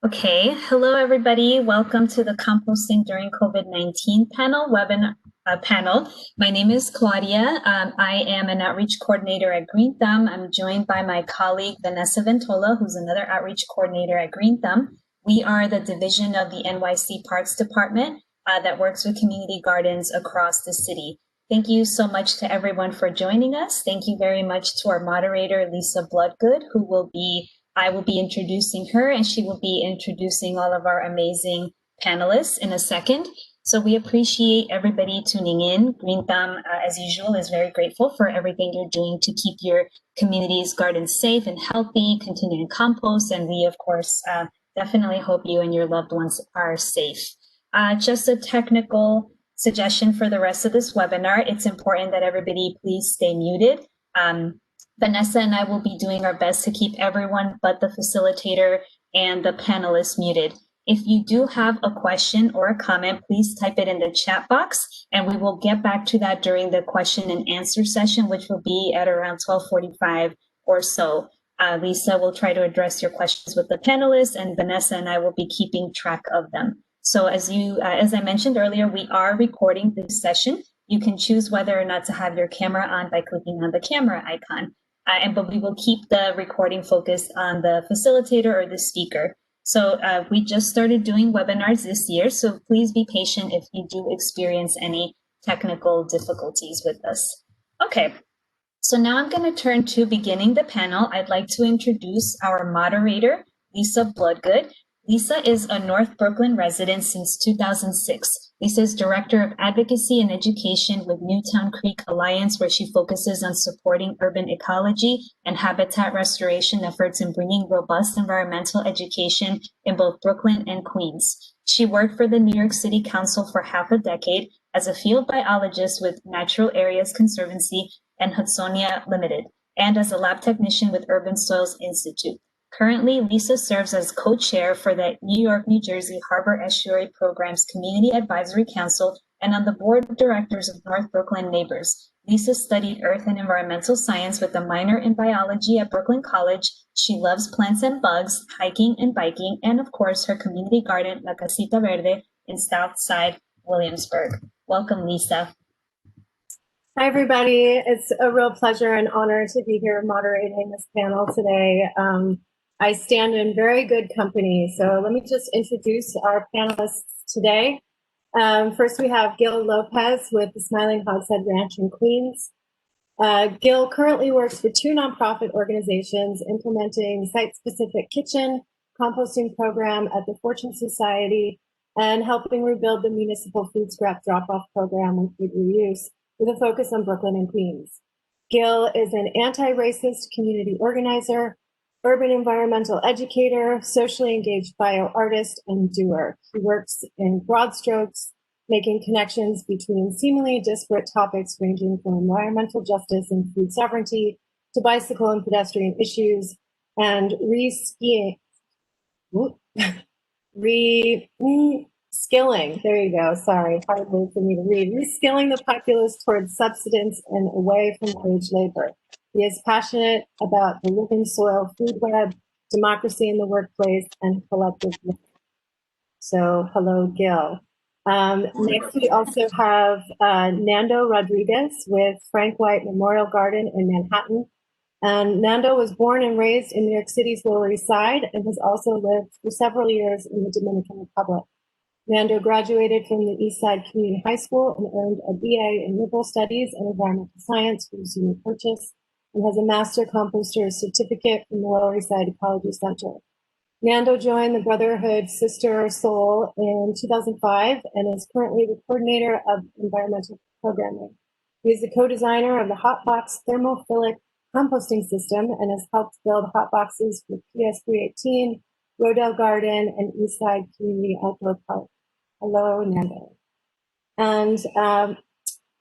Okay, hello everybody. Welcome to the Composting During COVID-19 panel. My name is Claudia. I am an outreach coordinator at GreenThumb. I'm joined by my colleague Vanessa Ventola, who's another outreach coordinator at GreenThumb. We are the division of the NYC Parks Department that works with community gardens across the city. Thank you so much to everyone for joining us. Thank you very much to our moderator, Lisa Bloodgood, I will be introducing her, and she will be introducing all of our amazing panelists in a second. So we appreciate everybody tuning in. GreenThumb, as usual, is very grateful for everything you're doing to keep your community's gardens safe and healthy, continuing compost, and we, of course, definitely hope you and your loved ones are safe. Just a technical suggestion for the rest of this webinar. It's important that everybody please stay muted. Vanessa and I will be doing our best to keep everyone but the facilitator and the panelists muted. If you do have a question or a comment, please type it in the chat box, and we will get back to that during the question and answer session, which will be at around 12:45 or so. Lisa will try to address your questions with the panelists, and Vanessa and I will be keeping track of them. So as I mentioned earlier, we are recording this session. You can choose whether or not to have your camera on by clicking on the camera icon. But we will keep the recording focused on the facilitator or the speaker. So we just started doing webinars this year, so please be patient if you do experience any technical difficulties with us. Okay, so now I'm going to turn to beginning the panel. I'd like to introduce our moderator, Lisa Bloodgood. Lisa is a North Brooklyn resident since 2006. Lisa is Director of Advocacy and Education with Newtown Creek Alliance, where she focuses on supporting urban ecology and habitat restoration efforts and bringing robust environmental education in both Brooklyn and Queens. She worked for the New York City Council for half a decade as a field biologist with Natural Areas Conservancy and Hudsonia Limited, and as a lab technician with Urban Soils Institute. Currently, Lisa serves as co-chair for the New York, New Jersey Harbor Estuary Program's Community Advisory Council and on the board of directors of North Brooklyn Neighbors. Lisa studied earth and environmental science with a minor in biology at Brooklyn College. She loves plants and bugs, hiking and biking, and of course, her community garden, La Casita Verde, in Southside Williamsburg. Welcome, Lisa. Hi, everybody. It's a real pleasure and honor to be here moderating this panel today. I stand in very good company. So let me just introduce our panelists today. First, we have Gil Lopez with the Smiling Hogshead Ranch in Queens. Gil currently works for two nonprofit organizations implementing site-specific kitchen composting program at the Fortune Society and helping rebuild the municipal food scrap drop-off program with food reuse with a focus on Brooklyn and Queens. Gil is an anti-racist community organizer, urban environmental educator, socially engaged bioartist, and doer. He works in broad strokes, making connections between seemingly disparate topics ranging from environmental justice and food sovereignty to bicycle and pedestrian issues, and reskilling, there you go, sorry, hard word for me to read, reskilling the populace towards subsistence and away from wage labor. He is passionate about the living soil food web, democracy in the workplace, and collective living. So, hello, Gil. Next, we also have Nando Rodriguez with Frank White Memorial Garden in Manhattan. And Nando was born and raised in New York City's Lower East Side and has also lived for several years in the Dominican Republic. Nando graduated from the East Side Community High School and earned a BA in Liberal Studies and Environmental Science from SUNY Purchase, and has a Master Composter certificate from the Lower East Side Ecology Center. Nando joined the Brotherhood Sister Soul in 2005 and is currently the coordinator of environmental programming. He is the co-designer of the Hotbox thermophilic composting system and has helped build hotboxes for PS 318, Rodell Garden, and Eastside Community Outdoor Park. Hello, Nando. And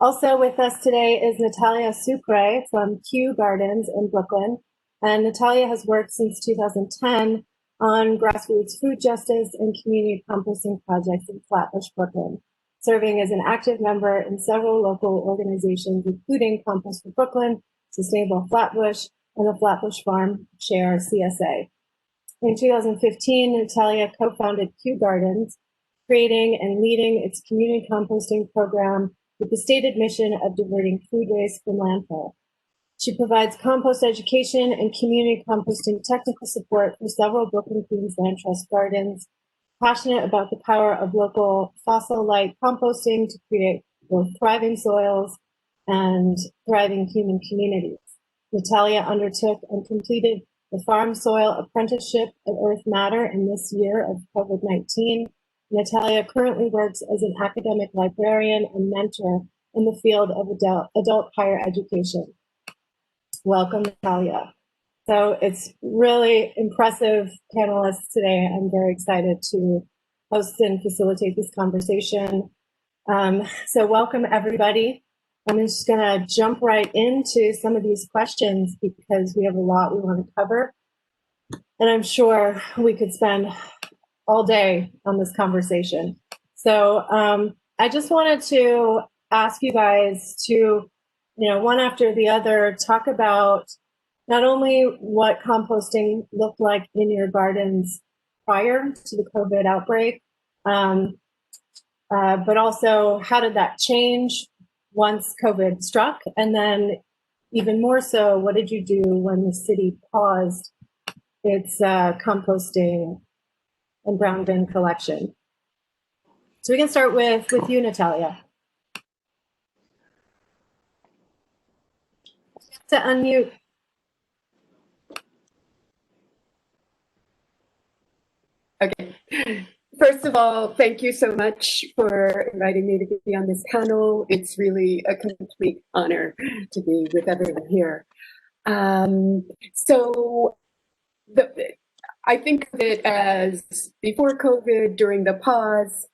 also with us today is Natalia Sucre from Q Gardens in Brooklyn. And Natalia has worked since 2010 on grassroots food justice and community composting projects in Flatbush, Brooklyn, serving as an active member in several local organizations, including Compost for Brooklyn, Sustainable Flatbush, and the Flatbush Farm Share CSA. In 2015, Natalia co-founded Q Gardens, creating and leading its community composting program with the stated mission of diverting food waste from landfill. She provides compost education and community composting technical support for several Brooklyn Queens Land Trust gardens, passionate about the power of local fossil-light composting to create both thriving soils and thriving human communities. Natalia undertook and completed the Farm Soil Apprenticeship at Earth Matter in this year of COVID-19. Natalia currently works as an academic librarian and mentor in the field of adult higher education. Welcome, Natalia. So it's really impressive panelists today. I'm very excited to host and facilitate this conversation. So welcome, everybody. I'm just going to jump right into some of these questions because we have a lot we want to cover. And I'm sure we could spend all day on this conversation. So I just wanted to ask you guys to, one after the other, talk about not only what composting looked like in your gardens prior to the COVID outbreak, but also how did that change once COVID struck? And then even more so, what did you do when the city paused its composting and brown bin collection? So we can start with you, Natalia. To unmute. Okay. First of all, thank you so much for inviting me to be on this panel. It's really a complete honor to be with everyone here. I think of it as before COVID, during the pause,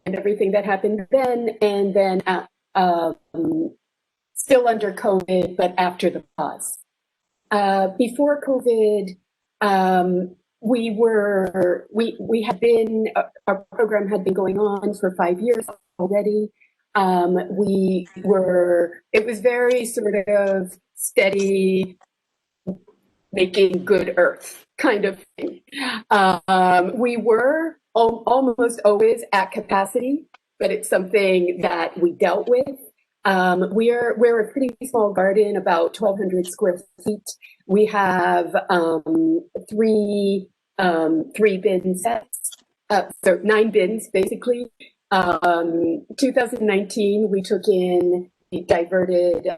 and everything that happened then, and then still under COVID, but after the pause. Before COVID, our program had been going on for 5 years already. It was very sort of steady, making good earth kind of thing. We were almost always at capacity, but it's something that we dealt with. We're a pretty small garden, about 1,200 square feet. We have 3 bin sets, so 9 bins basically. 2019, we took in, we diverted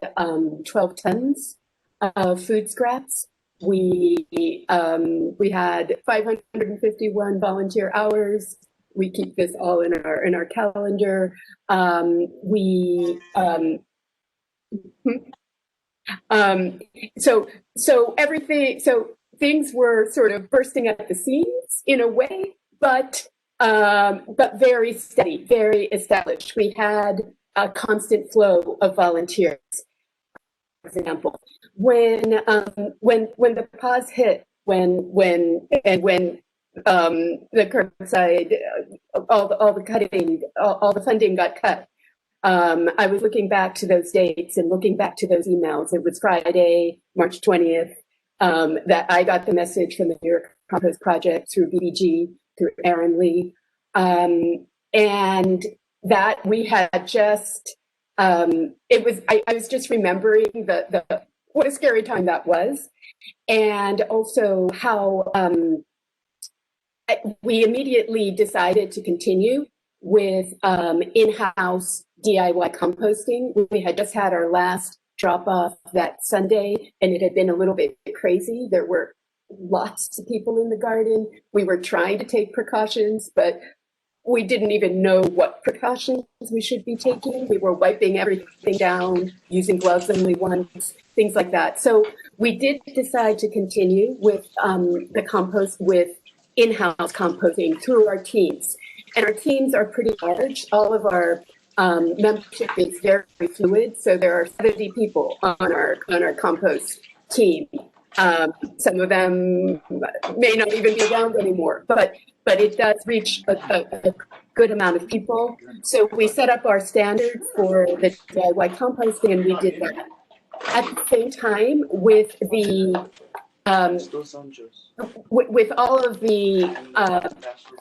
12 tons of food scraps. We had 551 volunteer hours. We keep this all in our calendar. So things were sort of bursting at the seams in a way, but very steady, very established. We had a constant flow of volunteers. For example, when the pause hit, when the curbside, all the funding got cut. I was looking back to those dates and looking back to those emails. It was Friday, March 20th, that I got the message from the New York Compost Project through BBG, through Aaron Lee, and that we had just. I was just remembering what a scary time that was, and also how. We immediately decided to continue with in-house DIY composting. We had just had our last drop-off that Sunday, and it had been a little bit crazy. There were lots of people in the garden. We were trying to take precautions, but we didn't even know what precautions we should be taking. We were wiping everything down, using gloves only once, things like that. So we did decide to continue with the compost with in-house composting through our teams. And our teams are pretty large. All of our membership is very fluid. So there are 70 people on our compost team. Some of them may not even be around anymore, but it does reach a good amount of people. So we set up our standard for the DIY composting, and we did that. At the same time, with the with all of the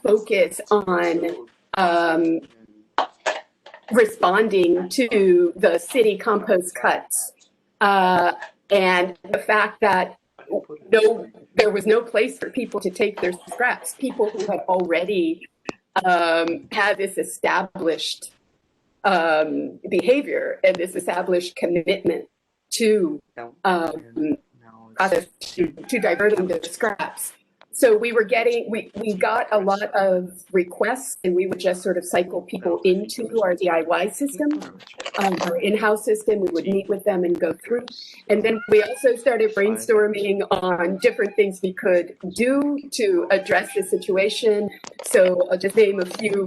focus on responding to the city compost cuts and the fact that there was no place for people to take their scraps, people who had already had this established behavior and this established commitment to to diverting the scraps. So we got a lot of requests, and we would just sort of cycle people into our DIY system, our in-house system. We would meet with them and go through. And then we also started brainstorming on different things we could do to address the situation. So I'll just name a few,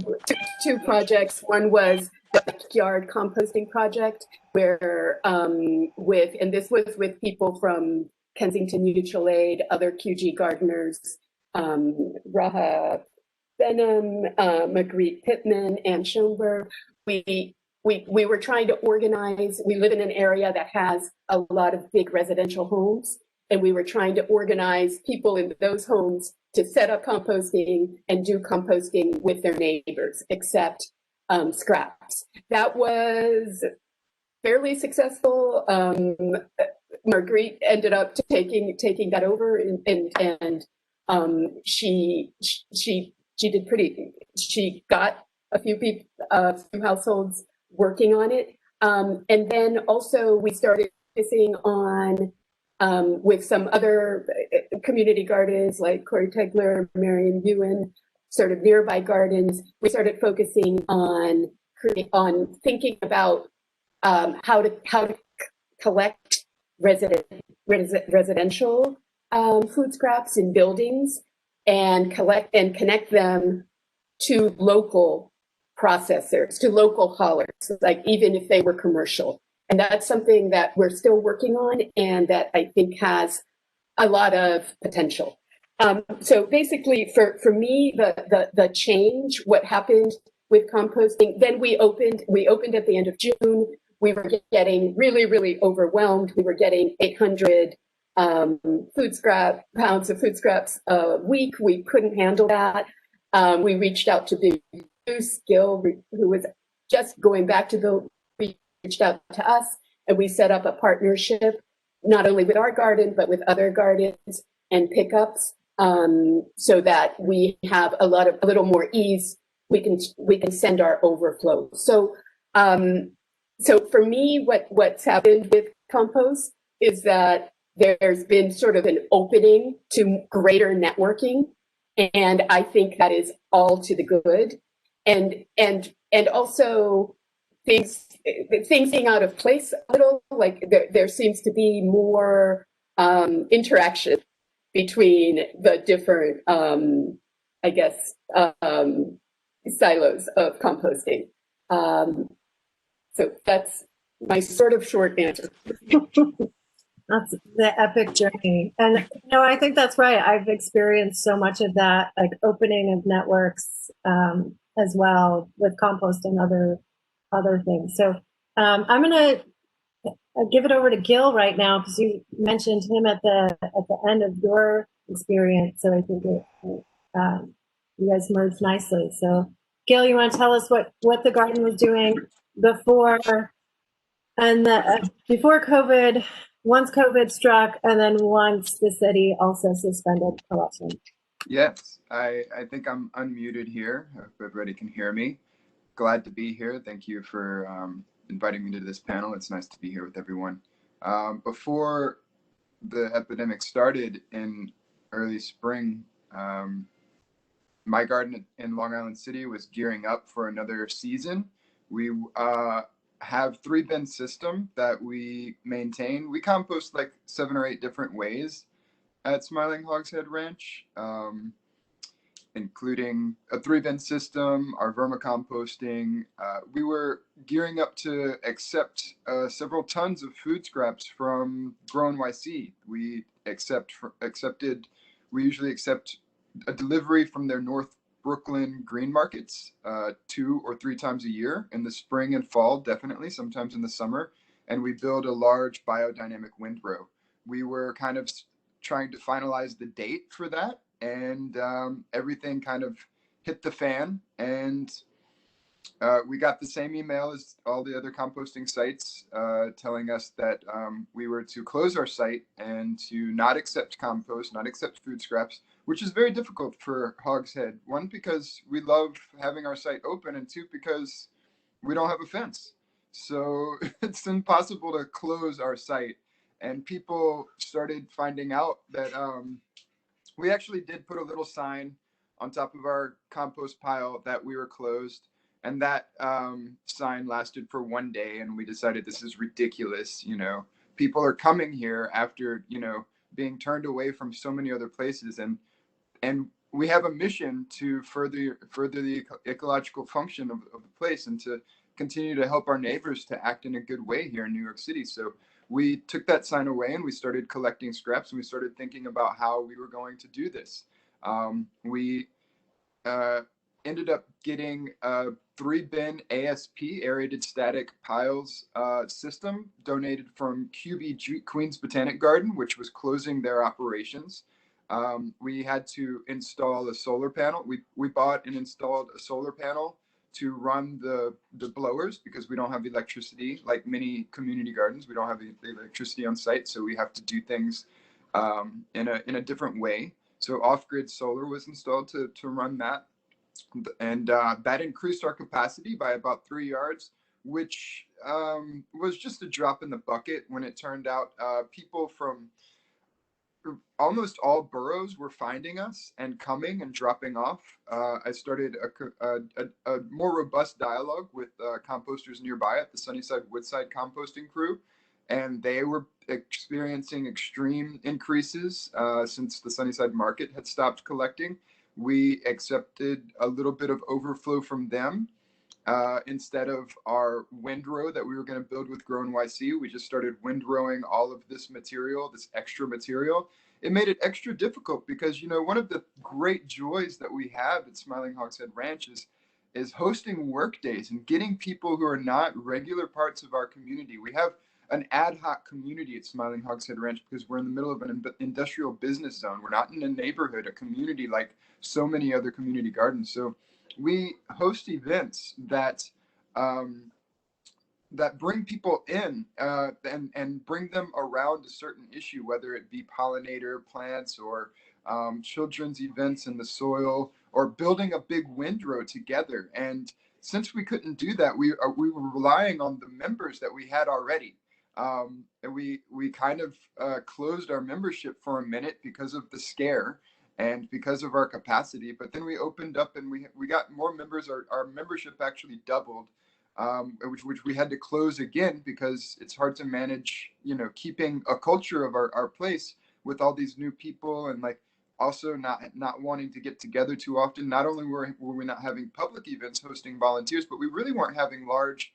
two projects. One was the backyard composting project, where and this was with people from Kensington Mutual Aid, other QG gardeners, Raha Benham, Magritte Pittman, and Schoenberg. We were trying to organize. We live in an area that has a lot of big residential homes, and we were trying to organize people in those homes to set up composting and do composting with their neighbors, except scraps. That was fairly successful. Marguerite ended up taking that over, and she did pretty. She got a few people, a few households working on it, and then also we started focusing on with some other community gardens like Corey Tegler, Marion Ewan, sort of nearby gardens. We started focusing on thinking about how to collect residential food scraps in buildings and connect them to local processors, to local haulers, like even if they were commercial. And that's something that we're still working on and that I think has a lot of potential. So basically for me, the change, what happened with composting, then we opened at the end of June. We were getting really, really overwhelmed. We were getting 800 pounds of food scraps a week. We couldn't handle that. We reached out to Big Goose, Gil, who was just going back to reached out to us, and we set up a partnership, not only with our garden, but with other gardens and pickups, so that we have a little more ease. We can send our overflow. So, so for me, what's happened with compost is that there's been sort of an opening to greater networking, and I think that is all to the good, and also things being out of place a little. Like there seems to be more interaction between the different, I guess, silos of composting. So that's my sort of short answer. That's the epic journey. And I think that's right. I've experienced so much of that, like opening of networks as well with compost and other things. So I'm going to give it over to Gil right now, because you mentioned him at the end of your experience. So I think you guys merged nicely. So Gil, you want to tell us what the garden was doing before before COVID, once COVID struck, and then once the city also suspended collection? Yes, I think I'm unmuted here, if everybody can hear me. Glad to be here. Thank you for inviting me to this panel. It's nice to be here with everyone. Before the epidemic started in early spring, my garden in Long Island City was gearing up for another season. We have 3-bin system that we maintain. We compost like 7 or 8 different ways at Smiling Hogshead Ranch, including a 3-bin system, our vermicomposting. We were gearing up to accept several tons of food scraps from Grow NYC. We usually accept a delivery from their North Brooklyn green markets 2 or 3 times a year, in the spring and fall, definitely, sometimes in the summer. And we build a large biodynamic windrow. We were kind of trying to finalize the date for that, and everything kind of hit the fan, and we got the same email as all the other composting sites telling us that we were to close our site and to not accept compost, not accept food scraps, which is very difficult for Hogshead. One, because we love having our site open, and two, because we don't have a fence. So it's impossible to close our site. And people started finding out that we actually did put a little sign on top of our compost pile that we were closed. And that sign lasted for 1 day. And we decided this is ridiculous. You know, people are coming here after, you know, being turned away from so many other places. And we have a mission to further the ecological function of the place, and to continue to help our neighbors to act in a good way here in New York City. So we took that sign away and we started collecting scraps, and we started thinking about how we were going to do this. We ended up getting a 3-bin ASP, aerated static piles system, donated from QBG, Queens Botanic Garden, which was closing their operations. We had to install a solar panel. We bought and installed a solar panel to run the blowers, because we don't have electricity. Like many community gardens, we don't have the electricity on site, so we have to do things in a different way. So off-grid solar was installed to run that, and that increased our capacity by about 3 yards, which was just a drop in the bucket when it turned out people from almost all boroughs were finding us and coming and dropping off. I started a more robust dialogue with composters nearby at the Sunnyside Woodside composting crew, and they were experiencing extreme increases since the Sunnyside market had stopped collecting. We accepted a little bit of overflow from them. Instead of our windrow that we were going to build with Grow NYC, we just started windrowing all of this material, this extra material. It made it extra difficult because, you know, one of the great joys that we have at Smiling Hogshead Ranch is hosting work days and getting people who are not regular parts of our community. We have an ad hoc community at Smiling Hogshead Ranch because we're in the middle of an industrial business zone. We're not in a neighborhood, a community like so many other community gardens. So we host events that that bring people in and bring them around a certain issue, whether it be pollinator plants or children's events in the soil, or building a big windrow together. And since we couldn't do that, we were relying on the members that we had already. And we kind of closed our membership for a minute because of the scare and because of our capacity. But then we opened up and we got more members. Our membership actually doubled, which we had to close again because it's hard to manage, you know, keeping a culture of our place with all these new people, and like also not wanting to get together too often. Not only were we not having public events hosting volunteers, but we really weren't having large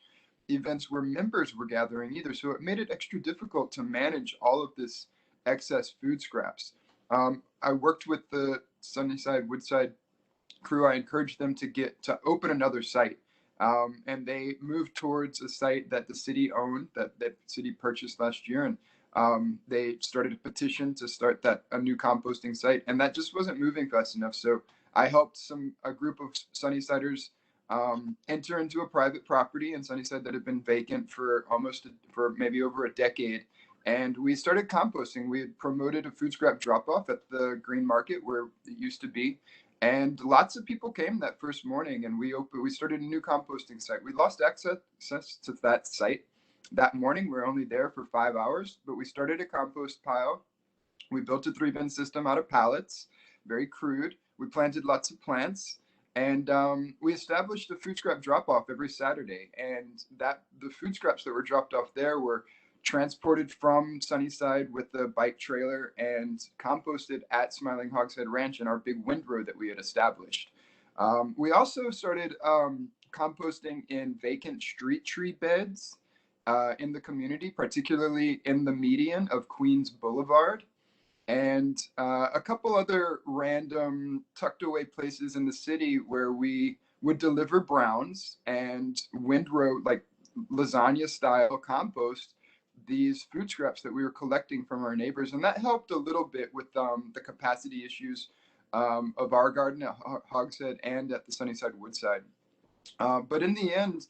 events where members were gathering either. So it made it extra difficult to manage all of this excess food scraps. I worked with the Sunnyside Woodside crew. I encouraged them to open another site. And they moved towards a site that the city owned, that the city purchased last year. And they started a petition to start a new composting site. And that just wasn't moving fast enough. So I helped a group of Sunnysiders enter into a private property in Sunnyside that had been vacant for maybe over a decade. And we started composting. We had promoted a food scrap drop-off at the Green Market where it used to be. And lots of people came that first morning, and we started a new composting site. We lost access to that site that morning. We were only there for 5 hours, but we started a compost pile. We built a 3-bin system out of pallets, very crude. We planted lots of plants, and we established a food scrap drop-off every Saturday. And the food scraps that were dropped off there were transported from Sunnyside with a bike trailer and composted at Smiling Hogshead Ranch in our big windrow that we had established. We also started composting in vacant street tree beds in the community, particularly in the median of Queens Boulevard, and a couple other random tucked away places in the city where we would deliver browns and windrow, like lasagna style compost, these food scraps that we were collecting from our neighbors, and that helped a little bit with the capacity issues of our garden at Hogshead and at the Sunnyside Woodside. But in the end,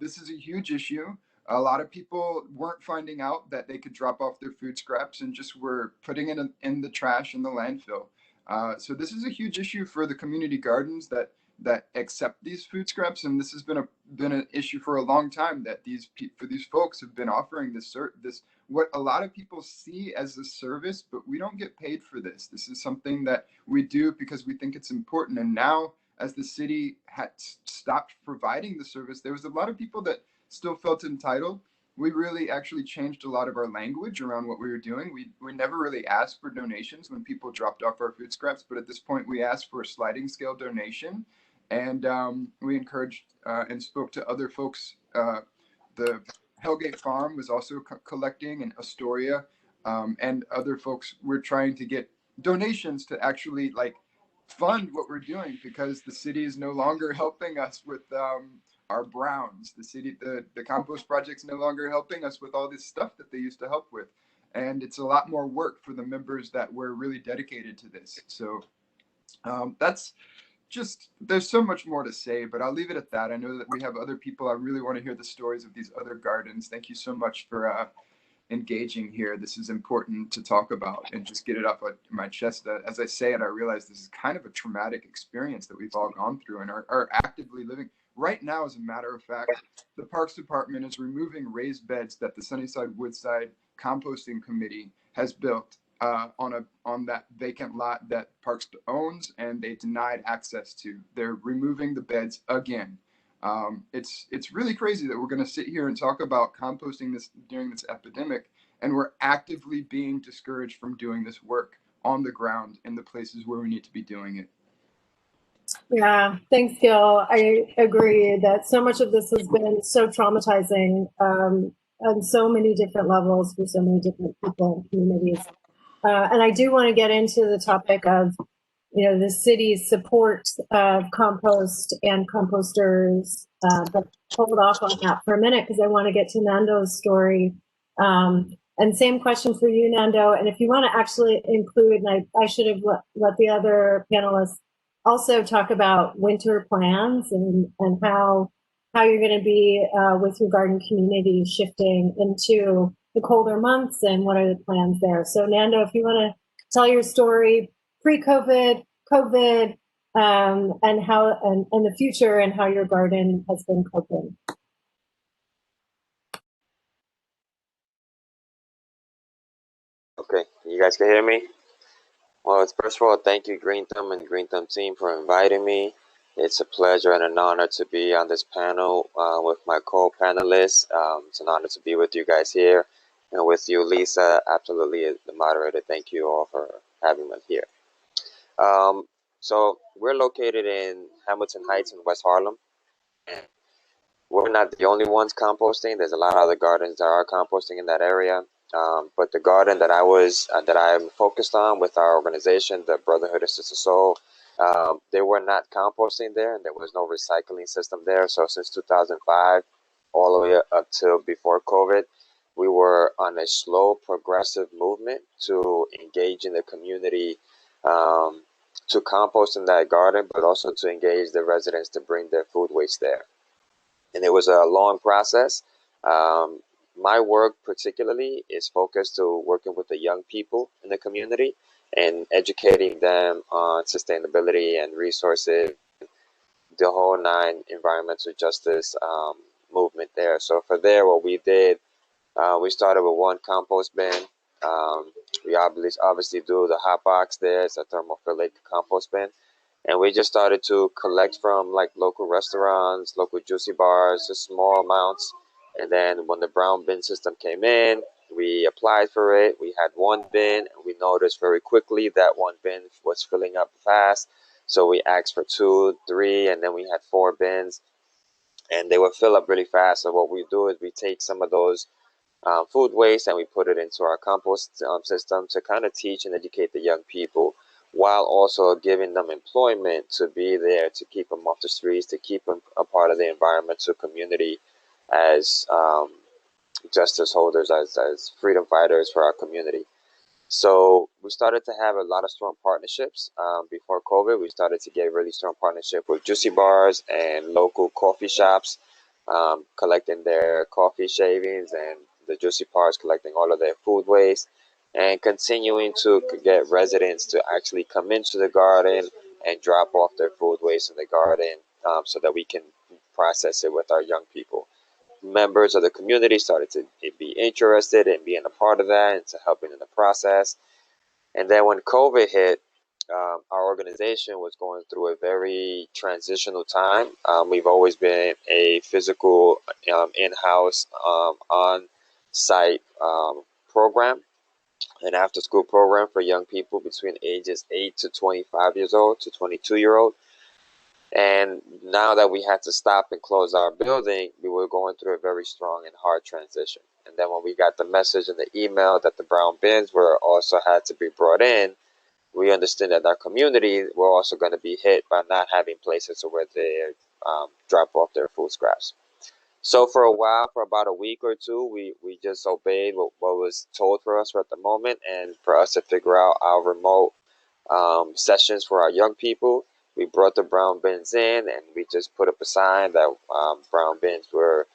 this is a huge issue. A lot of people weren't finding out that they could drop off their food scraps and just were putting it in the trash in the landfill. So this is a huge issue for the community gardens that accept these food scraps, and this has been an issue for a long time. That these folks have been offering this what a lot of people see as a service, but we don't get paid for this. This is something that we do because we think it's important. And now, as the city had stopped providing the service, there was a lot of people that still felt entitled. We really actually changed a lot of our language around what we were doing. We never really asked for donations when people dropped off our food scraps, but at this point we asked for a sliding scale donation, and we encouraged and spoke to other folks. The Hellgate Farm was also collecting, and Astoria, and other folks were trying to get donations to actually fund what we're doing, because the city is no longer helping us with our browns. The compost project's no longer helping us with all this stuff that they used to help with, and it's a lot more work for the members that were really dedicated to this. So that's just, there's so much more to say, but I'll leave it at that. I know that we have other people. I really want to hear the stories of these other gardens. Thank you so much for engaging here. This is important to talk about and just get it off my chest. As I say it, I realize this is kind of a traumatic experience that we've all gone through and are actively living. Right now, as a matter of fact, the Parks Department is removing raised beds that the Sunnyside Woodside Composting Committee has built on that vacant lot that Parks owns, and they denied access to. They're removing the beds again. It's really crazy that we're going to sit here and talk about composting this during this epidemic, and we're actively being discouraged from doing this work on the ground in the places where we need to be doing it. Yeah, thanks, Gil. I agree that so much of this has been so traumatizing on so many different levels for so many different people and communities. And I do want to get into the topic of, the city's support of compost and composters, but hold off on that for a minute because I want to get to Nando's story. And same question for you, Nando. And if you want to actually include, and I should have let the other panelists also talk about winter plans and how you're going to be with your garden community shifting into the colder months and what are the plans there. So Nando, if you want to tell your story pre-COVID, COVID, and how and the future and how your garden has been coping. Okay, you guys can hear me? Well, first of all, thank you, GreenThumb and the GreenThumb team, for inviting me. It's a pleasure and an honor to be on this panel with my co-panelists. It's an honor to be with you guys here. And with you, Lisa, absolutely, the moderator, thank you all for having me here. So we're located in Hamilton Heights in West Harlem. And we're not the only ones composting. There's a lot of other gardens that are composting in that area. But the garden that I'm focused on with our organization, the Brotherhood of Sister Soul, they were not composting there, and there was no recycling system there. So since 2005, all the way up till before COVID, we were on a slow, progressive movement to engage in the community, to compost in that garden, but also to engage the residents to bring their food waste there. And it was a long process. My work particularly is focused to working with the young people in the community and educating them on sustainability and resources, the whole 9 environmental justice movement there. So for there, what we did, we started with 1 compost bin. We obviously do the hot box there. It's a thermophilic compost bin. And we just started to collect from local restaurants, local juicy bars, just small amounts. And then when the brown bin system came in, we applied for it. We had 1 bin, and we noticed very quickly that 1 bin was filling up fast. So we asked for 2, 3, and then we had 4 bins, and they would fill up really fast. So what we do is we take some of those food waste and we put it into our compost system to kind of teach and educate the young people, while also giving them employment to be there, to keep them off the streets, to keep them a part of the environmental community as justice holders, as freedom fighters for our community. So we started to have a lot of strong partnerships. Before COVID, we started to get really strong partnership with juicy bars and local coffee shops, collecting their coffee shavings, and the juicy bars collecting all of their food waste, and continuing to get residents to actually come into the garden and drop off their food waste in the garden, so that we can process it with our young people. Members of the community started to be interested in being a part of that and to helping in the process. And then when COVID hit, our organization was going through a very transitional time. We've always been a physical, in-house, on-site program, an after-school program for young people between ages 8 to 25 years old to 22-year-old. And now that we had to stop and close our building, we were going through a very strong and hard transition. And then when we got the message in the email that the brown bins were also had to be brought in, we understood that our community were also going to be hit by not having places where they drop off their food scraps. So for a while, for about a week or two, we just obeyed what was told for us at the moment, and for us to figure out our remote sessions for our young people. We brought the brown bins in, and we just put up a sign that brown bins were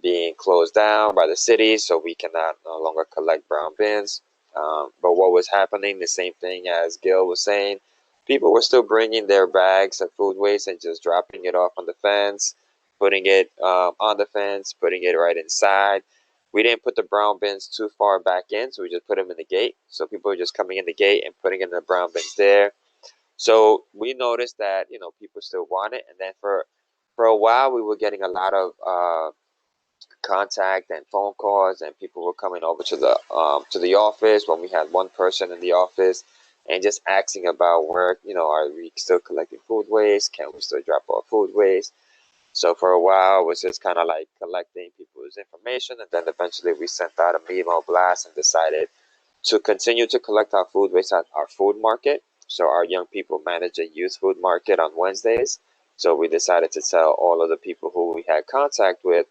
being closed down by the city, so we cannot no longer collect brown bins. But what was happening, the same thing as Gil was saying, people were still bringing their bags of food waste and just dropping it off on the fence, putting it on the fence, putting it right inside. We didn't put the brown bins too far back in, so we just put them in the gate. So people were just coming in the gate and putting in the brown bins there. So we noticed that, people still want it. And then for a while, we were getting a lot of contact and phone calls, and people were coming over to the office when we had one person in the office, and just asking about where, are we still collecting food waste? Can we still drop off food waste? So for a while, it was just kind of like collecting people's information, and then eventually we sent out a email blast and decided to continue to collect our food waste at our food market. So our young people manage a youth food market on Wednesdays. So we decided to tell all of the people who we had contact with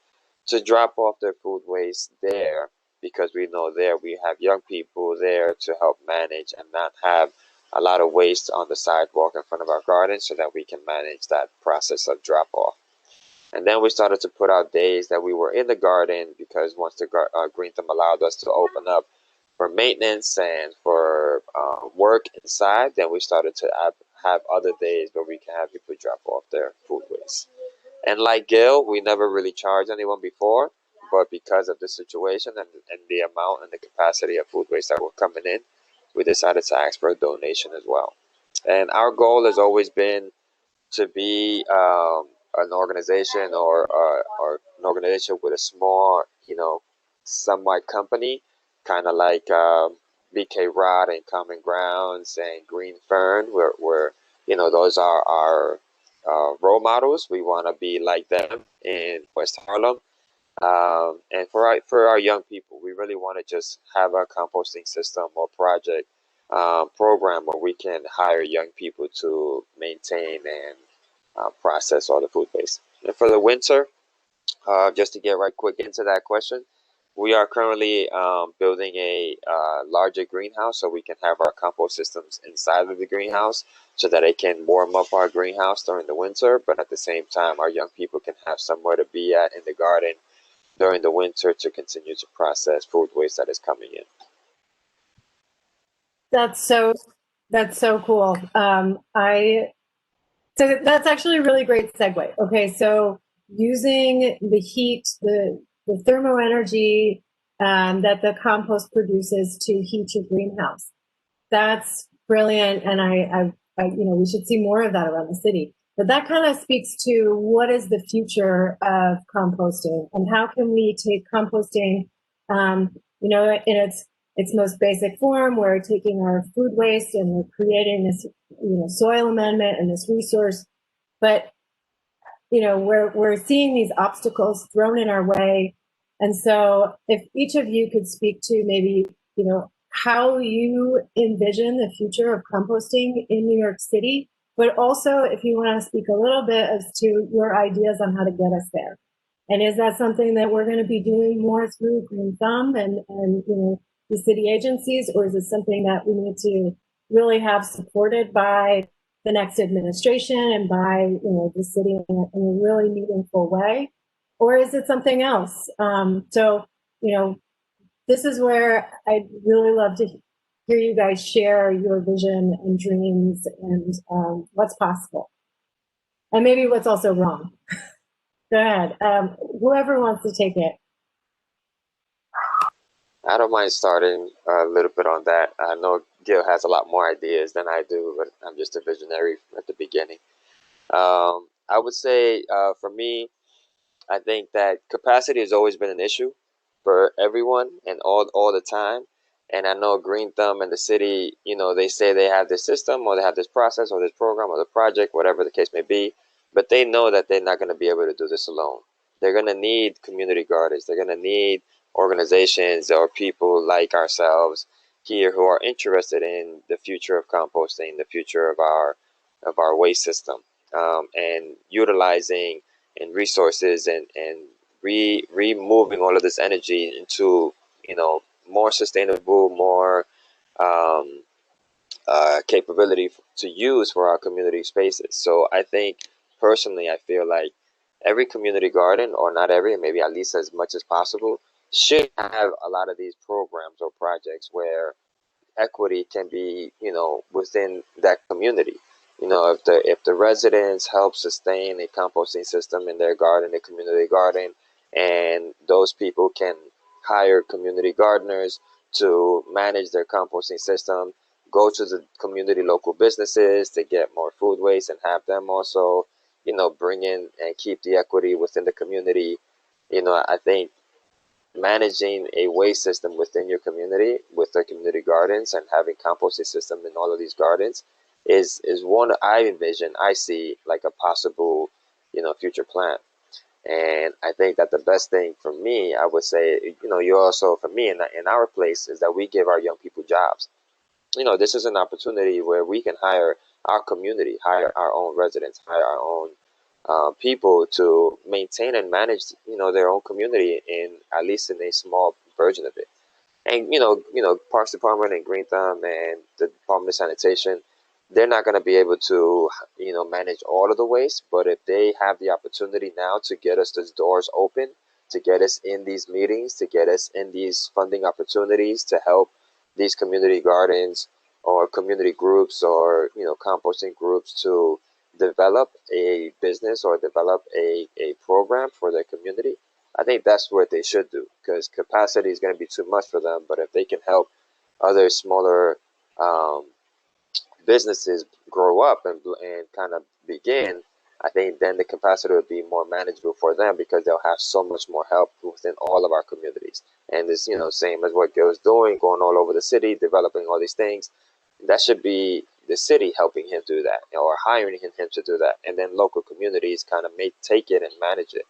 to drop off their food waste there, because we know there we have young people there to help manage and not have a lot of waste on the sidewalk in front of our garden, so that we can manage that process of drop off. And then we started to put out days that we were in the garden, because once the GreenThumb allowed us to open up for maintenance and for work inside, then we started to have other days where we can have people drop off their food waste. And like Gil, we never really charged anyone before, but because of the situation and the amount and the capacity of food waste that were coming in, we decided to ask for a donation as well. And our goal has always been to be an organization or an organization with a small, somewhat company, kind of like BK Rod and Common Grounds and Green Fern, where those are our role models. We want to be like them in West Harlem. And for our young people, we really want to just have a composting system or project program where we can hire young people to maintain and process all the food waste. And for the winter, just to get right quick into that question, we are currently building a larger greenhouse, so we can have our compost systems inside of the greenhouse, so that it can warm up our greenhouse during the winter, but at the same time, our young people can have somewhere to be at in the garden during the winter to continue to process food waste that is coming in. That's so cool. So that's actually a really great segue. Okay, so using the heat, the thermal energy that the compost produces to heat your greenhouse. That's brilliant, and I we should see more of that around the city. But that kind of speaks to what is the future of composting, and how can we take composting, in its most basic form. We're taking our food waste and we're creating this, soil amendment and this resource, but we're seeing these obstacles thrown in our way. And so if each of you could speak to maybe, how you envision the future of composting in New York City, but also if you want to speak a little bit as to your ideas on how to get us there. And is that something that we're going to be doing more through GreenThumb and the city agencies, or is it something that we need to really have supported by the next administration and by the city in a really meaningful way, or is it something else? This is where I'd really love to hear you guys share your vision and dreams and what's possible, and maybe what's also wrong. Go ahead, whoever wants to take it. I don't mind starting a little bit on that. I know Gil has a lot more ideas than I do, but I'm just a visionary at the beginning. I would say for me, I think that capacity has always been an issue for everyone and all the time. And I know Green Thumb and the city, they say they have this system or they have this process or this program or the project, whatever the case may be, but they know that they're not going to be able to do this alone. They're going to need community gardens. They're going to need organizations or people like ourselves here who are interested in the future of composting, the future of our waste system, and utilizing and resources and removing all of this energy into more sustainable, more um, capability to use for our community spaces. So I think personally, I feel like every community garden, or not every, maybe at least as much as possible, should have a lot of these programs or projects where equity can be, within that community. If the residents help sustain a composting system in their garden, a community garden, and those people can hire community gardeners to manage their composting system, go to the community local businesses to get more food waste and have them also, bring in and keep the equity within the community. I think managing a waste system within your community with the community gardens and having composting system in all of these gardens is one I envision, I see like a possible future plan. And I think that the best thing for me, I would say, you also, for me in our place, is that we give our young people jobs. This is an opportunity where we can hire our community, hire our own residents, hire our own people to maintain and manage, their own community, in at least in a small version of it. And Parks Department and Green Thumb and the Department of Sanitation, they're not going to be able to, manage all of the waste. But if they have the opportunity now to get us those doors open, to get us in these meetings, to get us in these funding opportunities, to help these community gardens or community groups or composting groups to develop a business or develop a program for their community, I think that's what they should do, because capacity is going to be too much for them. But if they can help other smaller um, businesses grow up and kind of begin, I think then the capacity will be more manageable for them, because they'll have so much more help within all of our communities. And this, same as what Gil's doing, going all over the city, developing all these things, that should be the city helping him do that, or hiring him to do that. And then local communities kind of may take it and manage it.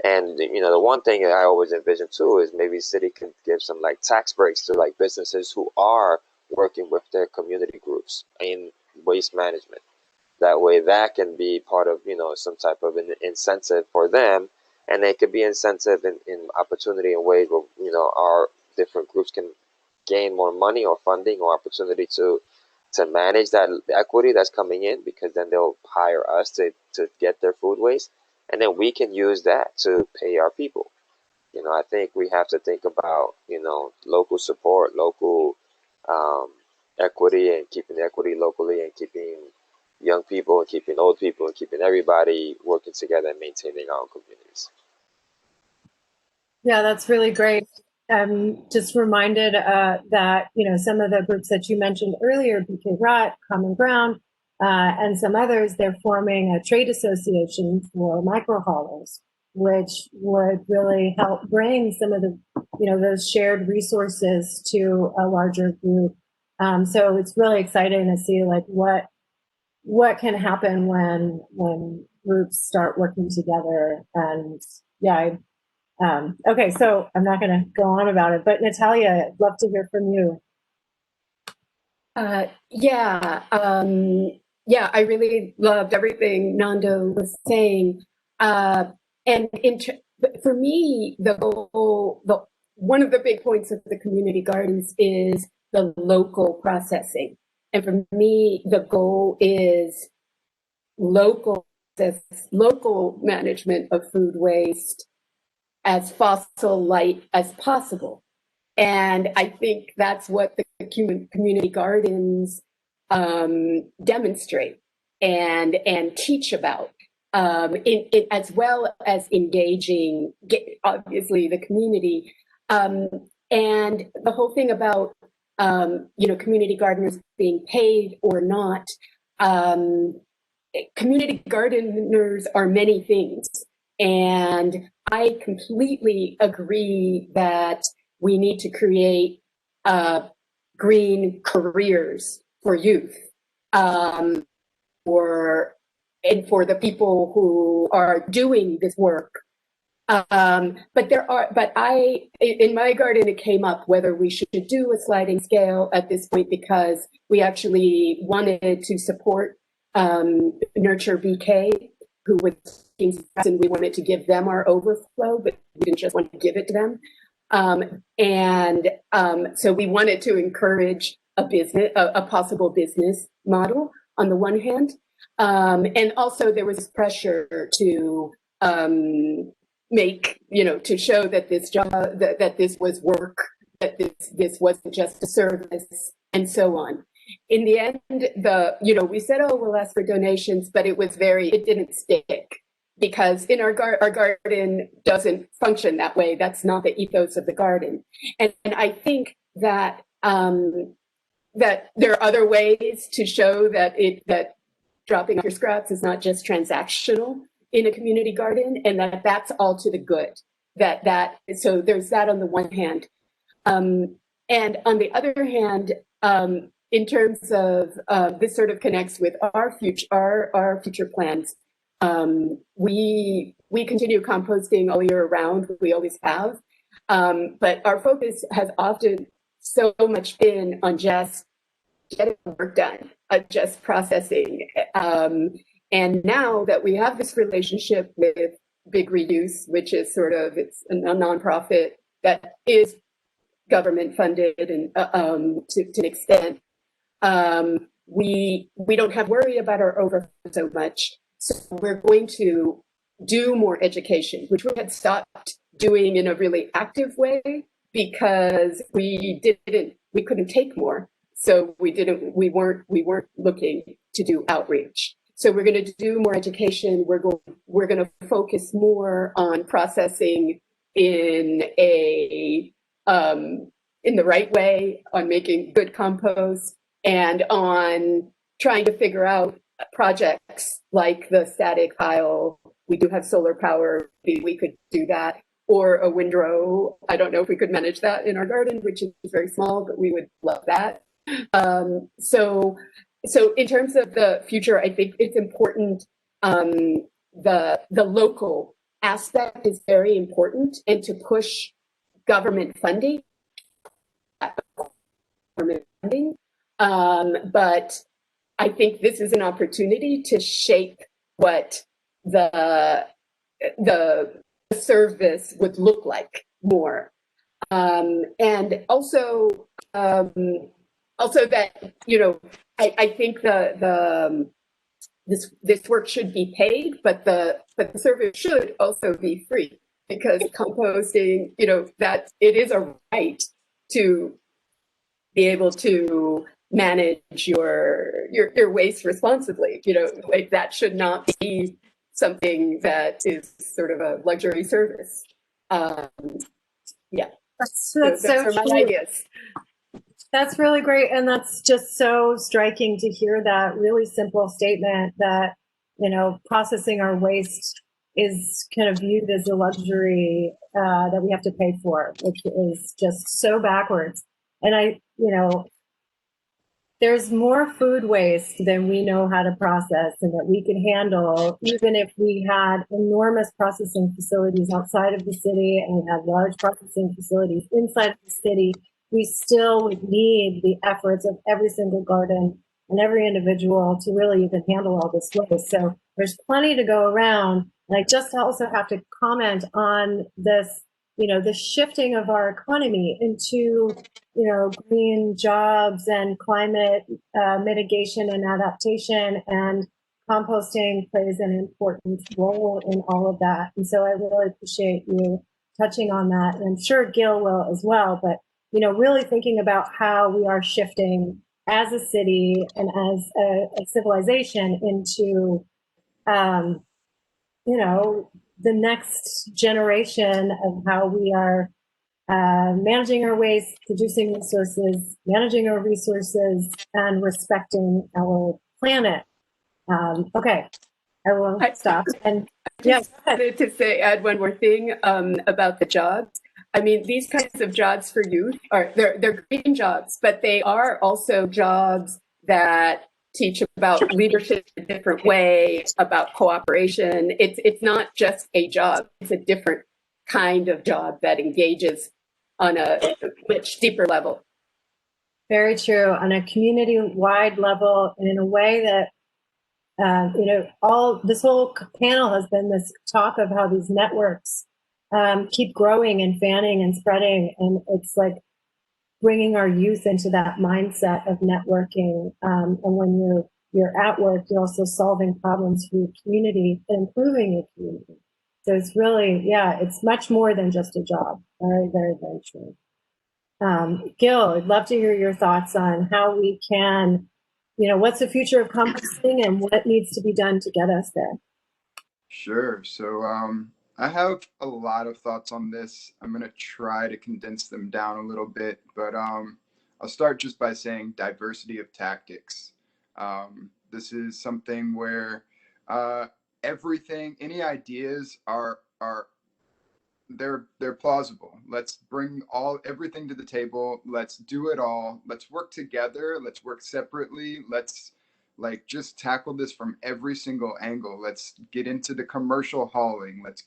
And the one thing that I always envision too is maybe the city can give some like tax breaks to like businesses who are working with their community groups in waste management. That way, that can be part of some type of an incentive for them, and it could be incentive in opportunity in ways where our different groups can gain more money or funding or opportunity to manage that equity that's coming in, because then they'll hire us to get their food waste, and then we can use that to pay our people. I think we have to think about local support, local um, equity, and keeping the equity locally, and keeping young people and keeping old people and keeping everybody working together and maintaining our own communities. Yeah, that's really great. Just reminded that some of the groups that you mentioned earlier, BK Rot, Common Ground, and some others, they're forming a trade association for micro haulers, which would really help bring some of the those shared resources to a larger group. So it's really exciting to see like what can happen when groups start working together. And yeah, okay, so I'm not going to go on about it, but Natalia, I'd love to hear from you. Yeah, I really loved everything Nando was saying. And but for me, one of the big points of the community gardens is the local processing. And for me, the goal is local management of food waste as fossil light as possible. And I think that's what the community gardens demonstrate and teach about, as well as engaging, obviously, the community. And the whole thing about, community gardeners being paid or not, community gardeners are many things. And I completely agree that we need to create green careers for youth, for the people who are doing this work. But in my garden, it came up whether we should do a sliding scale at this point, because we actually wanted to support Nurture BK, who was, and we wanted to give them our overflow, but we didn't just want to give it to them. So we wanted to encourage a possible business model on the one hand. And also there was pressure to to show that this job, that this was work, that this wasn't just a service, and so on. In the end, we said, oh, we'll ask for donations, but it didn't stick. Because in our garden doesn't function that way. That's not the ethos of the garden. And I think that that there are other ways to show that dropping off your scraps is not just transactional in a community garden, and that's all to the good. So there's that on the one hand, and on the other hand, in terms of this sort of connects with our future plans. We continue composting all year round. We always have, but our focus has often so much been on just getting work done, just processing. And now that we have this relationship with Big Reuse, which is it's a nonprofit that is government funded and to an extent, we don't have worry about our overflow so much. So we're going to do more education, which we had stopped doing in a really active way because we couldn't take more. So we weren't looking to do outreach. So we're going to do more education. We're going to focus more on processing in the right way, on making good compost, and on trying to figure out projects like the static pile. We do have solar power. We could do that, or a windrow. I don't know if we could manage that in our garden, which is very small, but we would love that. So in terms of the future, I think it's important. The local aspect is very important, and to push government funding. But I think this is an opportunity to shape what the service would look like more, and also that I think this work should be paid, but the service should also be free, because composting, that it is a right to be able to manage your waste responsibly. Like that should not be something that is sort of a luxury service. Yeah. Those are my ideas. That's really great. And that's just so striking to hear that really simple statement that, processing our waste is kind of viewed as a luxury that we have to pay for, which is just so backwards. And there's more food waste than we know how to process and that we can handle, even if we had enormous processing facilities outside of the city and we had large processing facilities inside of the city. We still would need the efforts of every single garden and every individual to really even handle all this waste. So there's plenty to go around. And I just also have to comment on this, the shifting of our economy into, green jobs and climate mitigation and adaptation, and composting plays an important role in all of that. And so I really appreciate you touching on that. And I'm sure Gil will as well, but, really thinking about how we are shifting as a city and as a civilization into, the next generation of how we are managing our waste, producing resources, managing our resources, and respecting our planet. Okay, I will stop. And just wanted to add one more thing about the jobs. I mean, these kinds of jobs for youth they're green jobs, but they are also jobs that teach about leadership in a different way, about cooperation. It's not just a job, it's a different kind of job that engages on a much deeper level. Very true, on a community-wide level, and in a way that, this whole panel has been this talk of how these networks keep growing and fanning and spreading, and it's like bringing our youth into that mindset of networking. And when you're at work, you're also solving problems for your community and improving your community. So it's really, it's much more than just a job. Very, very, very true. Gil, I'd love to hear your thoughts on how we can, what's the future of composting and what needs to be done to get us there? Sure. So I have a lot of thoughts on this. I'm going to try to condense them down a little bit, but I'll start just by saying diversity of tactics. This is something where any ideas they're plausible. Let's bring everything to the table. Let's do it all. Let's work together. Let's work separately. Let's just tackle this from every single angle. Let's get into the commercial hauling. Let's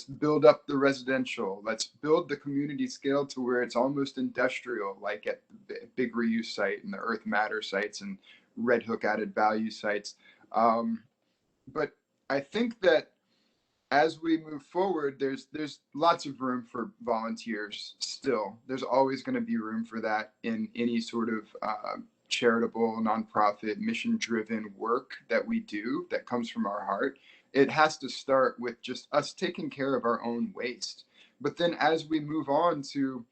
build up the residential. Let's build the community scale to where it's almost industrial, like at the Big Reuse site and the Earth Matter sites and Red Hook added value sites. But I think that as we move forward, there's lots of room for volunteers still. There's always going to be room for that in any sort of charitable, nonprofit, mission-driven work that we do that comes from our heart. It has to start with just us taking care of our own waste. But then as we move on to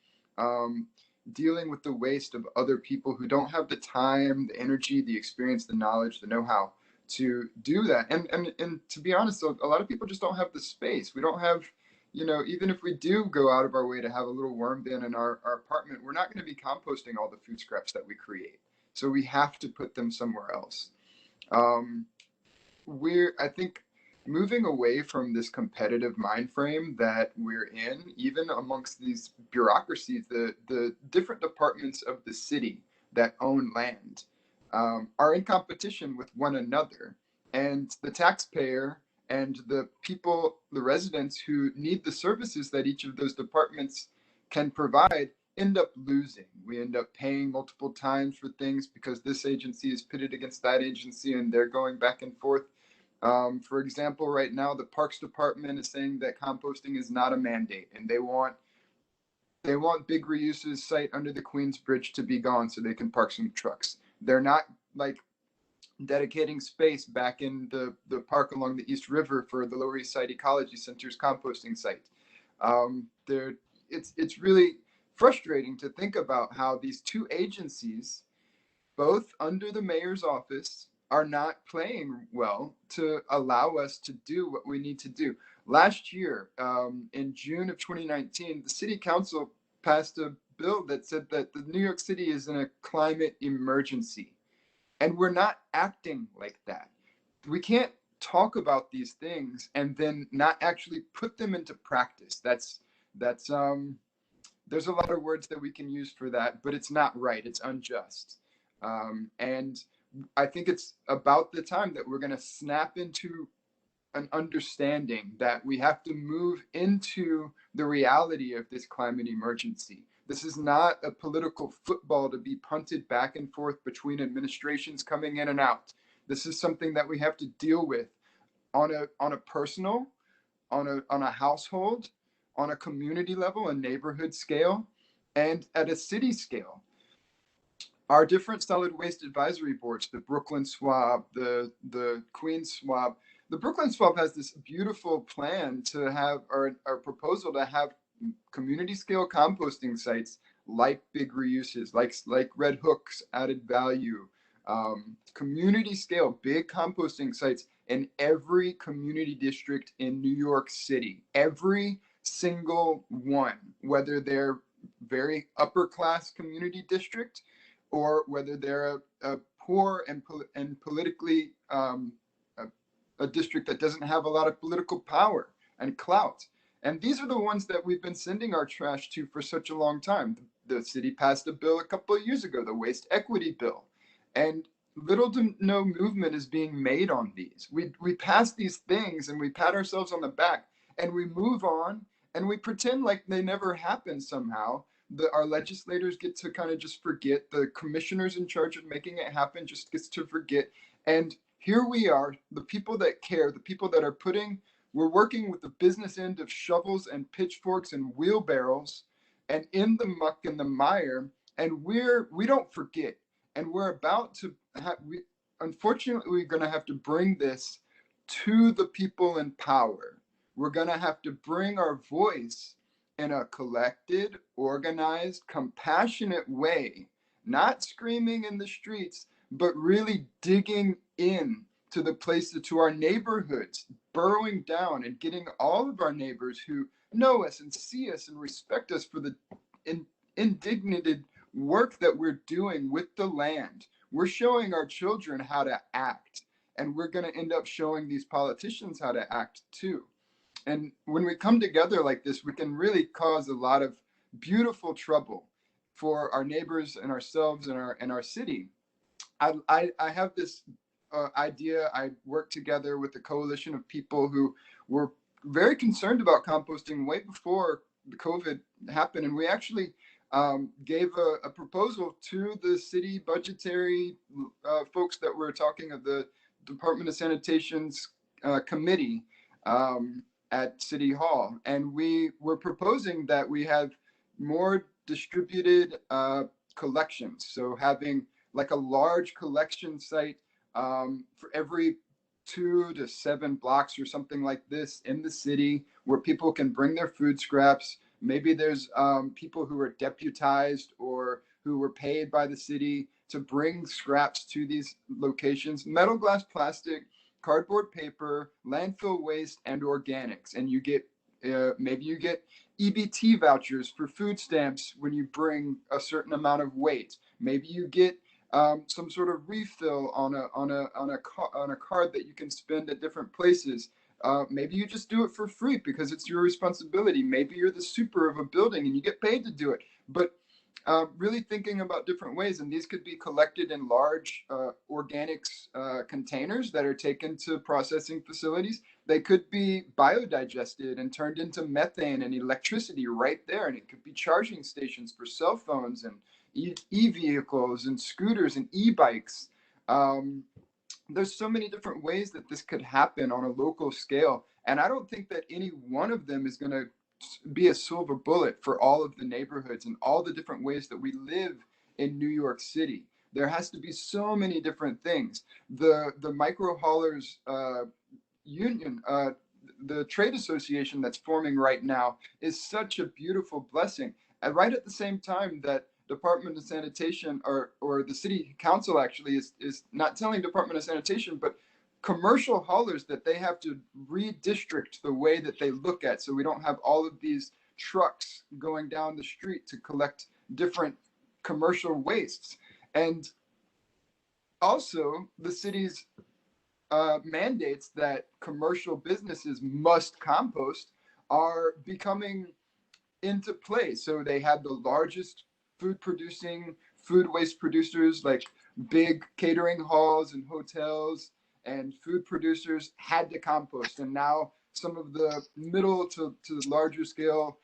dealing with the waste of other people who don't have the time, the energy, the experience, the knowledge, the know-how to do that. And to be honest, a lot of people just don't have the space. We don't have, even if we do go out of our way to have a little worm bin in our apartment, we're not going to be composting all the food scraps that we create. So we have to put them somewhere else. I think moving away from this competitive mind frame that we're in, even amongst these bureaucracies, the different departments of the city that own land are in competition with one another. And the taxpayer and the people, the residents who need the services that each of those departments can provide end up losing. We end up paying multiple times for things because this agency is pitted against that agency and they're going back and forth. For example, right now, the Parks Department is saying that composting is not a mandate, and they want Big Reuse's site under the Queens Bridge to be gone so they can park some trucks. They're not dedicating space back in the park along the East River for the Lower East Side Ecology Center's composting site. It's really frustrating to think about how these two agencies, both under the mayor's office, are not playing well to allow us to do what we need to do. Last year, in June of 2019, the city council passed a bill that said that the New York City is in a climate emergency. And we're not acting like that. We can't talk about these things and then not actually put them into practice. There's a lot of words that we can use for that, but it's not right. It's unjust. And I think it's about the time that we're going to snap into an understanding that we have to move into the reality of this climate emergency. This is not a political football to be punted back and forth between administrations coming in and out. This is something that we have to deal with on a personal, on a household, on a community level, a neighborhood scale, and at a city scale. Our different solid waste advisory boards, the Brooklyn Swab, the Queens Swab. The Brooklyn Swab has this beautiful plan to have, or proposal to have community scale composting sites like big reuses, like Red Hook's added value, community scale big composting sites in every community district in New York City. Every single one, whether they're very upper class community district or whether they're a poor and politically a district that doesn't have a lot of political power and clout. And these are the ones that we've been sending our trash to for such a long time. The city passed a bill a couple of years ago, the Waste Equity Bill. And little to no movement is being made on these. We pass these things and we pat ourselves on the back and we move on and we pretend like they never happened somehow. Our legislators get to kind of just forget. The commissioners in charge of making it happen just gets to forget. And here we are, the people that care, the people that are we're working with the business end of shovels and pitchforks and wheelbarrows and in the muck and the mire. And we don't forget. And we're about to unfortunately, we're going to have to bring this to the people in power. We're going to have to bring our voice in a collected, organized, compassionate way, not screaming in the streets, but really digging in to the places, to our neighborhoods, burrowing down and getting all of our neighbors who know us and see us and respect us for the indignited work that we're doing with the land. We're showing our children how to act, and we're going to end up showing these politicians how to act too. And when we come together like this, we can really cause a lot of beautiful trouble for our neighbors and ourselves and our city. I have this idea. I worked together with a coalition of people who were very concerned about composting way before the COVID happened. And we actually gave a proposal to the city budgetary folks that were talking of the Department of Sanitation's committee at City Hall. And we were proposing that we have more distributed collections. So having like a large collection site for every 2 to 7 blocks or something like this in the city where people can bring their food scraps. Maybe there's people who are deputized or who were paid by the city to bring scraps to these locations. Metal, glass, plastic, cardboard, paper, landfill waste, and organics. And you get maybe you get EBT vouchers for food stamps when you bring a certain amount of weight. Maybe you get some sort of refill on a card that you can spend at different places. Maybe you just do it for free because it's your responsibility. Maybe you're the super of a building and you get paid to do it. But really thinking about different ways, and these could be collected in large organics containers that are taken to processing facilities. They could be biodigested and turned into methane and electricity right there, and it could be charging stations for cell phones and e-vehicles and scooters and e-bikes. There's so many different ways that this could happen on a local scale, and I don't think that any one of them is going to be a silver bullet for all of the neighborhoods and all the different ways that we live in New York City. There has to be so many different things. The micro haulers union, the trade association that's forming right now is such a beautiful blessing. And right at the same time that Department of Sanitation or the city council actually is not telling Department of Sanitation, but commercial haulers that they have to redistrict the way that they look at, so we don't have all of these trucks going down the street to collect different commercial wastes. And also the city's mandates that commercial businesses must compost are becoming into play. So they have the largest food waste producers, like big catering halls and hotels and food producers had to compost. And now some of the middle to larger scale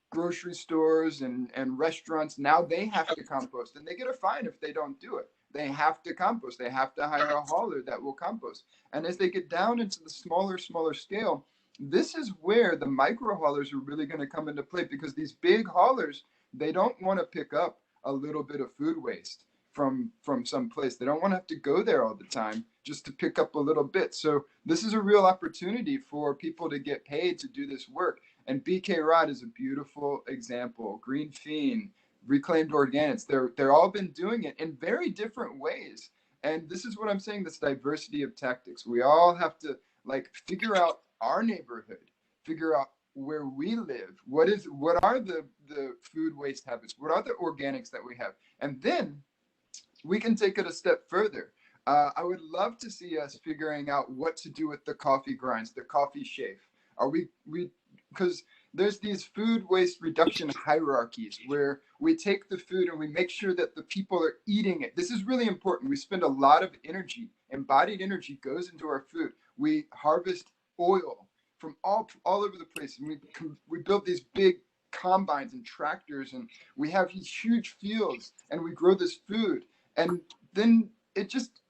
grocery stores and restaurants, now they have to compost and they get a fine if they don't do it. they have to compost. They have to hire a hauler that will compost. And as they get down into the smaller scale, this is where the micro haulers are really going to come into play, because these big haulers, they don't want to pick up a little bit of food waste from some place. They don't want to have to go there all the time just to pick up a little bit. So this is a real opportunity for people to get paid to do this work. And BK Rod is a beautiful example. Green Fiend, Reclaimed Organics, they're all been doing it in very different ways. And this is what I'm saying, this diversity of tactics. We all have to like figure out our neighborhood, figure out where we live, what are the food waste habits, what are the organics that we have, and then we can take it a step further. I would love to see us figuring out what to do with the coffee grinds, the coffee chafe. Are we because there's these food waste reduction hierarchies where we take the food and we make sure that the people are eating it. This is really important. We spend a lot of energy, embodied energy goes into our food. We harvest oil from all over the place, and we build these big combines and tractors, and we have these huge fields, and we grow this food, and then it just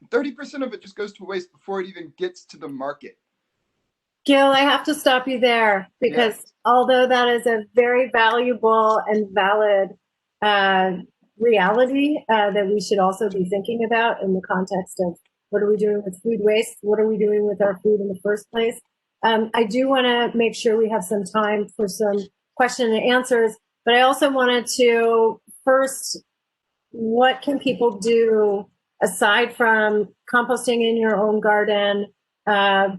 30% of it just goes to waste before it even gets to the market. Gil, I have to stop you there, because although that is a very valuable and valid reality that we should also be thinking about in the context of what are we doing with food waste? What are we doing with our food in the first place? I do want to make sure we have some time for some question and answers, but I also wanted to first, what can people do aside from composting in your own garden,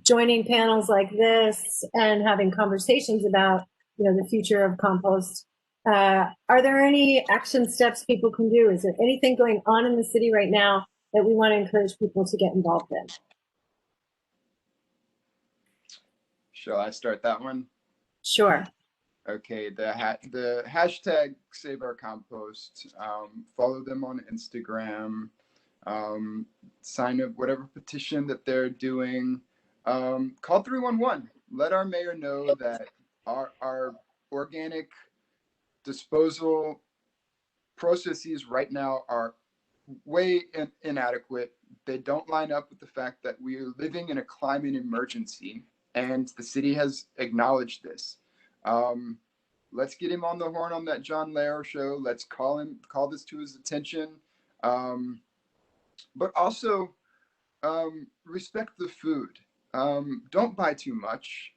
joining panels like this and having conversations about, the future of compost? Are there any action steps people can do? Is there anything going on in the city right now that we want to encourage people to get involved in? Shall I start that one? Sure. Okay, the hashtag Save Our Compost. Follow them on Instagram. Sign up whatever petition that they're doing. Call 311. Let our mayor know that our organic disposal processes right now are way inadequate. They don't line up with the fact that we are living in a climate emergency, and the city has acknowledged this. Let's get him on the horn on that John Lehrer show. Let's call this to his attention. But also respect the food. Don't buy too much.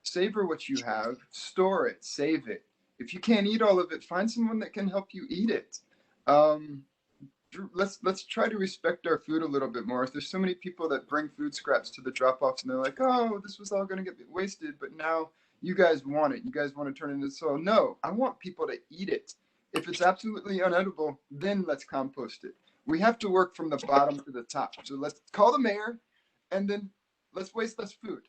Savor what you have. Store it. Save it. If you can't eat all of it, find someone that can help you eat it. Let's try to respect our food a little bit more. There's so many people that bring food scraps to the drop-offs, and they're like, "Oh, this was all going to get wasted, but now you guys want it. You guys want to turn it into soil." No, I want people to eat it. If it's absolutely unedible, then let's compost it. We have to work from the bottom to the top. So let's call the mayor, and then let's waste less food.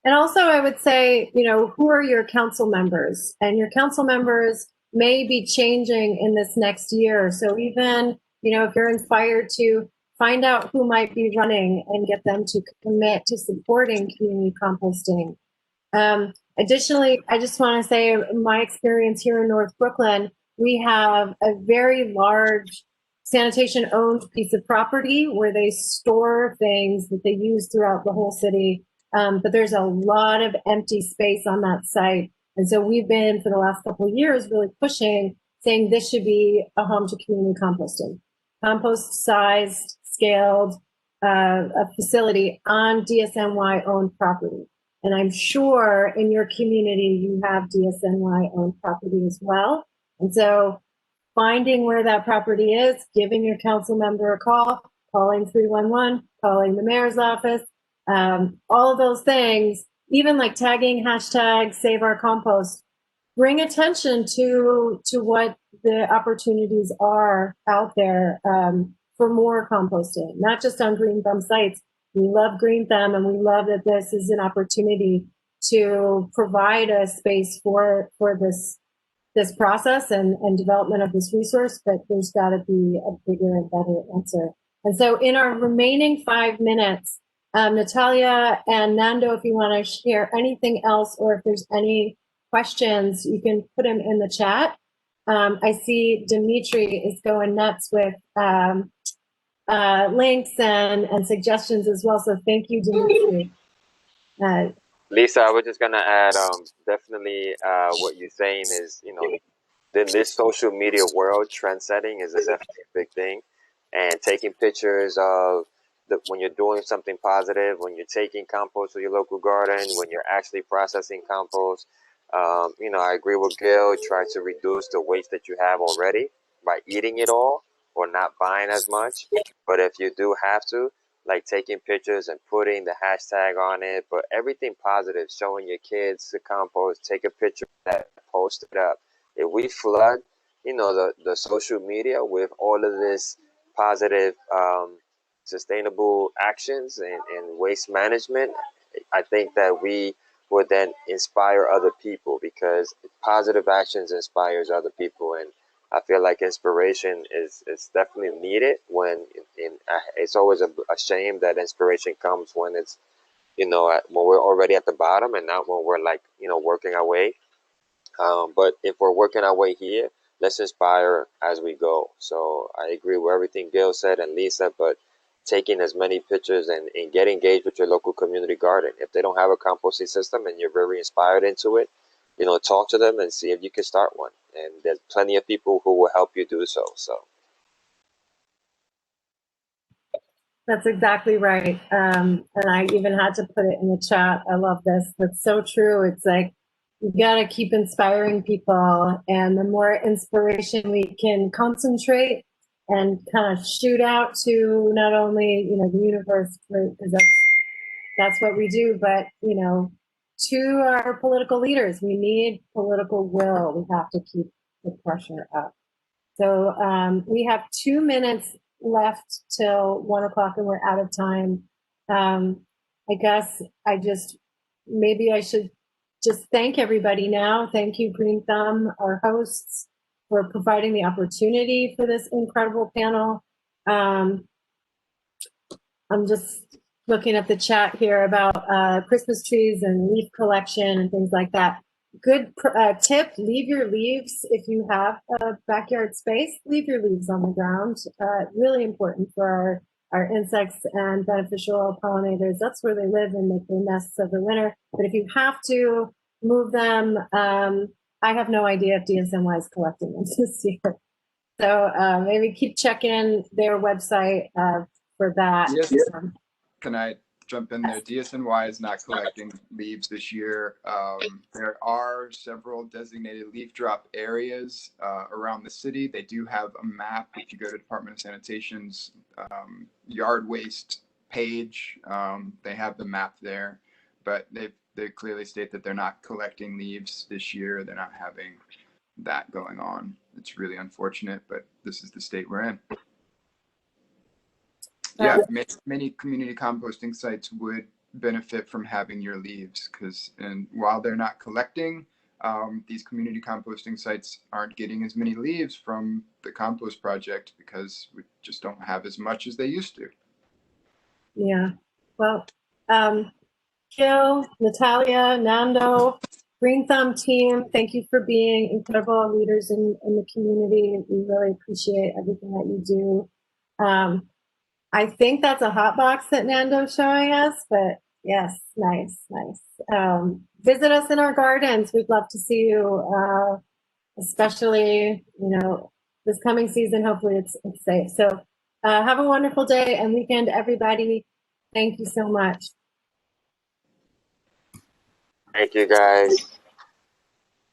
And also, I would say, who are your council members? And your council members may be changing in this next year. So even, if you're inspired to find out who might be running and get them to commit to supporting community composting. Additionally, I just want to say my experience here in North Brooklyn, we have a very large sanitation owned piece of property where they store things that they use throughout the whole city. But there's a lot of empty space on that site. And so we've been, for the last couple of years, really pushing, saying this should be a home to community composting. Compost-sized, scaled, a facility on DSNY-owned property. And I'm sure in your community, you have DSNY-owned property as well. And so finding where that property is, giving your council member a call, calling 311, calling the mayor's office, all of those things, even like tagging hashtag Save Our Compost, bring attention to what the opportunities are out there for more composting, not just on GreenThumb sites. We love GreenThumb, and we love that this is an opportunity to provide a space for this process and development of this resource, but there's got to be a bigger and better answer. And so in our remaining 5 minutes, Natalia and Nando, if you want to share anything else, or if there's any questions, you can put them in the chat. I see Dimitri is going nuts with links and suggestions as well. So thank you, Dimitri. Lisa, I was just gonna add, definitely, what you're saying is, in this social media world, trend setting is definitely a big thing, and taking pictures of when you're doing something positive, when you're taking compost to your local garden, when you're actually processing compost. I agree with Gil. Try to reduce the waste that you have already by eating it all or not buying as much. But if you do have to, like taking pictures and putting the hashtag on it, but everything positive, showing your kids the compost, take a picture of that, post it up. If we flood, the social media with all of this positive, sustainable actions and waste management, I think that we would then inspire other people, because positive actions inspires other people. And I feel like inspiration is definitely needed it's always a shame that inspiration comes when it's, when we're already at the bottom and not when we're like, working our way. But if we're working our way here, let's inspire as we go. So I agree with everything Gil said and Lisa, but taking as many pictures and get engaged with your local community garden. If they don't have a composting system and you're very inspired into it, talk to them and see if you can start one. And there's plenty of people who will help you do so. So That's exactly right. And I even had to put it in the chat. I love this. That's so true. It's like, you got to keep inspiring people. And the more inspiration we can concentrate and kind of shoot out to not only, the universe, because that's what we do, but, to our political leaders. We need political will. We have to keep the pressure up. So we have 2 minutes left till 1 o'clock and we're out of time. I guess maybe I should just thank everybody now. Thank you, GreenThumb, our hosts, for providing the opportunity for this incredible panel. I'm just looking at the chat here about Christmas trees and leaf collection and things like that. Good tip, leave your leaves, if you have a backyard space, leave your leaves on the ground. Really important for our insects and beneficial pollinators. That's where they live and make their nests over winter. But if you have to move them, I have no idea if DSNY is collecting them this year. So maybe keep checking their website for that. Yes. Can I jump in there? DSNY is not collecting leaves this year. There are several designated leaf drop areas around the city. They do have a map. If you go to Department of Sanitation's yard waste page, they have the map there. But they clearly state that they're not collecting leaves this year. They're not having that going on. It's really unfortunate, but this is the state we're in. Yeah, many community composting sites would benefit from having your leaves, and while they're not collecting, these community composting sites aren't getting as many leaves from the compost project because we just don't have as much as they used to. Yeah. Well, Gil, Natalia, Nando, GreenThumb team, thank you for being incredible leaders in the community. We really appreciate everything that you do. I think that's a hot box that Nando's showing us, but yes, nice. Visit us in our gardens. We'd love to see you, especially, this coming season. Hopefully it's safe. So have a wonderful day and weekend, everybody. Thank you so much. thank you guys.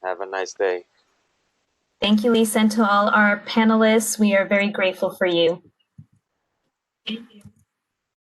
Have a nice day. Thank you, Lisa, and to all our panelists. We are very grateful for you. Thank you.